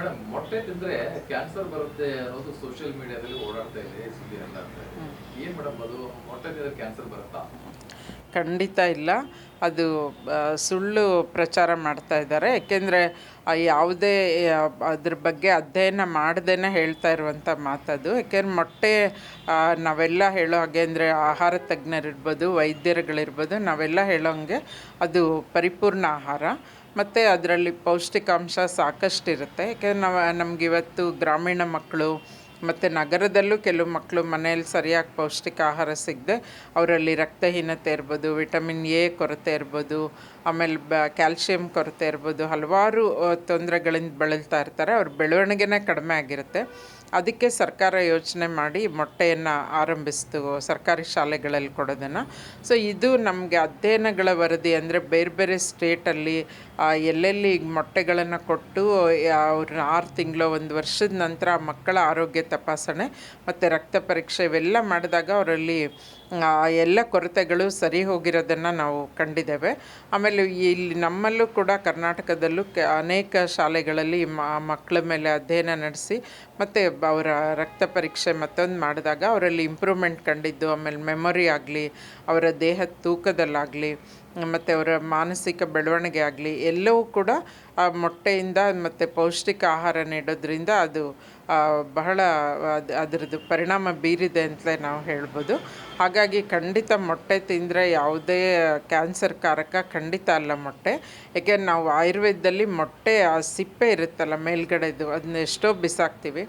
Madam ಮೊಟ್ಟೆ ತಿಂದ್ರೆ cancer ಬರುತ್ತೆ ಅನ್ನೋದು ಸೋಷಿಯಲ್ ಮೀಡಿಯಾದಲ್ಲಿ ಓಡಾಡ್ತಾ ಇದೆ ಸುದ್ದಿ ಎಲ್ಲ ಏನ್ ಮೇಡಮ್ ಅದು ಮೊಟ್ಟೆ ತಿಂದ್ರೆ ಕ್ಯಾನ್ಸರ್ ಬರುತ್ತಾ? ಖಂಡಿತ ಇಲ್ಲ. ಅದು ಸುಳ್ಳು ಪ್ರಚಾರ ಮಾಡ್ತಾ ಇದ್ದಾರೆ. ಏಕೆಂದರೆ ಯಾವುದೇ ಅದ್ರ ಬಗ್ಗೆ ಅಧ್ಯಯನ ಮಾಡ್ದೇ ಹೇಳ್ತಾ ಇರುವಂಥ ಮಾತದು. ಏಕೆಂದ್ರೆ ಮೊಟ್ಟೆ ನಾವೆಲ್ಲ ಹೇಳೋ ಹಾಗೆ ಅಂದರೆ ಆಹಾರ ತಜ್ಞರಿರ್ಬೋದು, ವೈದ್ಯರುಗಳಿರ್ಬೋದು, ನಾವೆಲ್ಲ ಹೇಳೋಂಗೆ ಅದು ಪರಿಪೂರ್ಣ ಆಹಾರ. ಮತ್ತು ಅದರಲ್ಲಿ ಪೌಷ್ಟಿಕಾಂಶ ಸಾಕಷ್ಟಿರುತ್ತೆ. ಏಕೆಂದರೆ ನಮಗಿವತ್ತು ಗ್ರಾಮೀಣ ಮಕ್ಕಳು ಮತ್ತು ನಗರದಲ್ಲೂ ಕೆಲವು ಮಕ್ಕಳು ಮನೆಯಲ್ಲಿ ಸರಿಯಾಗಿ ಪೌಷ್ಟಿಕ ಆಹಾರ ಸಿಗದೆ ಅವರಲ್ಲಿ ರಕ್ತಹೀನತೆ ಇರ್ಬೋದು, ವಿಟಮಿನ್ ಎ ಕೊರತೆ ಇರ್ಬೋದು, ಆಮೇಲೆ ಕ್ಯಾಲ್ಶಿಯಂ ಕೊರತೆ ಇರ್ಬೋದು, ಹಲವಾರು ತೊಂದರೆಗಳಿಂದ ಬಳಲ್ತಾ ಇರ್ತಾರೆ. ಅವ್ರ ಬೆಳವಣಿಗೆನೇ ಕಡಿಮೆ ಆಗಿರುತ್ತೆ. ಅದಕ್ಕೆ ಸರ್ಕಾರ ಯೋಚನೆ ಮಾಡಿ ಮೊಟ್ಟೆಯನ್ನು ಆರಂಭಿಸ್ತು ಸರ್ಕಾರಿ ಶಾಲೆಗಳಲ್ಲಿ ಕೊಡೋದನ್ನು. ಸೊ ಇದು ನಮಗೆ ಅಧ್ಯಯನಗಳ ವರದಿ ಅಂದರೆ ಬೇರೆ ಬೇರೆ ಸ್ಟೇಟಲ್ಲಿ ಎಲ್ಲೆಲ್ಲಿ ಮೊಟ್ಟೆಗಳನ್ನು ಕೊಟ್ಟು ಅವ್ರನ್ನ 6 ತಿಂಗಳು 1 ವರ್ಷದ ನಂತರ ಮಕ್ಕಳ ಆರೋಗ್ಯ ತಪಾಸಣೆ ಮತ್ತು ರಕ್ತ ಪರೀಕ್ಷೆ ಇವೆಲ್ಲ ಮಾಡಿದಾಗ ಅವರಲ್ಲಿ ಎಲ್ಲ ಕೊರತೆಗಳು ಸರಿ ಹೋಗಿರೋದನ್ನು ನಾವು ಕಂಡಿದ್ದೇವೆ. ಆಮೇಲೆ ಇಲ್ಲಿ ನಮ್ಮಲ್ಲೂ ಕೂಡ ಕರ್ನಾಟಕದಲ್ಲೂ ಅನೇಕ ಶಾಲೆಗಳಲ್ಲಿ ಮಕ್ಕಳ ಮೇಲೆ ಅಧ್ಯಯನ ನಡೆಸಿ ಮತ್ತು ಅವರ ರಕ್ತ ಪರೀಕ್ಷೆ ಮತ್ತೊಂದು ಮಾಡಿದಾಗ ಅವರಲ್ಲಿ ಇಂಪ್ರೂವ್ಮೆಂಟ್ ಕಂಡಿದ್ದು. ಆಮೇಲೆ ಮೆಮೊರಿ ಆಗಲಿ, ಅವರ ದೇಹದ ತೂಕದಲ್ಲಾಗಲಿ, ಮತ್ತು ಅವರ ಮಾನಸಿಕ ಬೆಳವಣಿಗೆ ಆಗಲಿ ಎಲ್ಲವೂ ಕೂಡ ಆ ಮೊಟ್ಟೆಯಿಂದ ಮತ್ತು ಪೌಷ್ಟಿಕ ಆಹಾರ ನೀಡೋದ್ರಿಂದ ಅದು ಬಹಳ ಅದರದ್ದು ಪರಿಣಾಮ ಬೀರಿದೆ ಅಂತಲೇ ನಾವು ಹೇಳ್ಬೋದು. ಹಾಗಾಗಿ ಖಂಡಿತ ಮೊಟ್ಟೆ ತಿಂದರೆ ಯಾವುದೇ ಕ್ಯಾನ್ಸರ್ ಕಾರಕ ಖಂಡಿತ ಅಲ್ಲ ಮೊಟ್ಟೆ. ಏಕೆಂದ್ರೆ ನಾವು ಆಯುರ್ವೇದದಲ್ಲಿ ಮೊಟ್ಟೆ ಆ ಸಿಪ್ಪೆ ಇರುತ್ತಲ್ಲ ಮೇಲ್ಗಡೆದು, ಅದನ್ನ ಎಷ್ಟೋ ಬಿಸಾಕ್ತೀವಿ,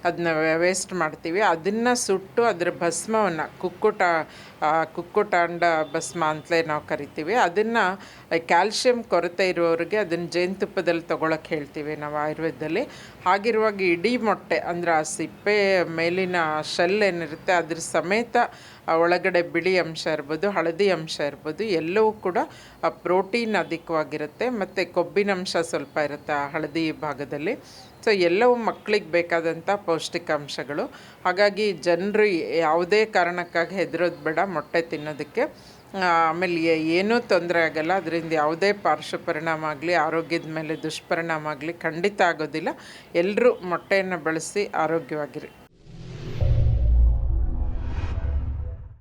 ಅದನ್ನ ವೇಸ್ಟ್ ಮಾಡ್ತೀವಿ. ಅದನ್ನು ಸುಟ್ಟು ಅದರ ಭಸ್ಮವನ್ನು ಕುಕ್ಕುಟಾಂಡ ಭಸ್ಮ ಅಂತಲೇ ನಾವು ಕರಿತೀವಿ. ಅದನ್ನು ಕ್ಯಾಲ್ಶಿಯಂ ಕೊರತೆ ಇರುವವರಿಗೆ ಅದನ್ನು ಜೇನುತುಪ್ಪದಲ್ಲಿ ತೊಗೊಳಕ್ಕೆ ಹೇಳ್ತೀವಿ ನಾವು ಆಯುರ್ವೇದದಲ್ಲಿ. ಹಾಗಿರುವಾಗ ಇಡೀ ಮೊಟ್ಟೆ ಅಂದರೆ ಆ ಸಿಪ್ಪೆ ಮೇಲಿನ ಶೆಲ್ ಏನಿರುತ್ತೆ ಅದ್ರ ಸಮೇತ ಒಳಗಡೆ ಬಿಳಿ ಅಂಶ ಇರ್ಬೋದು, ಹಳದಿ ಅಂಶ ಇರ್ಬೋದು, ಎಲ್ಲವೂ ಕೂಡ ಪ್ರೋಟೀನ್ ಅಧಿಕವಾಗಿರುತ್ತೆ ಮತ್ತು ಕೊಬ್ಬಿನ ಅಂಶ ಸ್ವಲ್ಪ ಇರುತ್ತೆ ಆ ಹಳದಿ ಭಾಗದಲ್ಲಿ. ಸೊ ಎಲ್ಲವೂ ಮಕ್ಕಳಿಗೆ ಬೇಕಾದಂಥ ಪೌಷ್ಟಿಕಾಂಶಗಳು. ಹಾಗಾಗಿ ಜನರು ಯಾವುದೇ ಕಾರಣಕ್ಕಾಗಿ ಹೆದರೋದು ಬೇಡ ಮೊಟ್ಟೆ ತಿನ್ನೋದಕ್ಕೆ. ಆಮೇಲೆ ಏನೂ ತೊಂದರೆ ಆಗೋಲ್ಲ, ಅದರಿಂದ ಯಾವುದೇ ಪಾರ್ಶ್ವ ಪರಿಣಾಮ ಆಗಲಿ, ಆರೋಗ್ಯದ ಮೇಲೆ ದುಷ್ಪರಿಣಾಮ ಆಗಲಿ ಖಂಡಿತ ಆಗೋದಿಲ್ಲ. ಎಲ್ಲರೂ ಮೊಟ್ಟೆಯನ್ನು ಬಳಸಿ ಆರೋಗ್ಯವಾಗಿರಿ.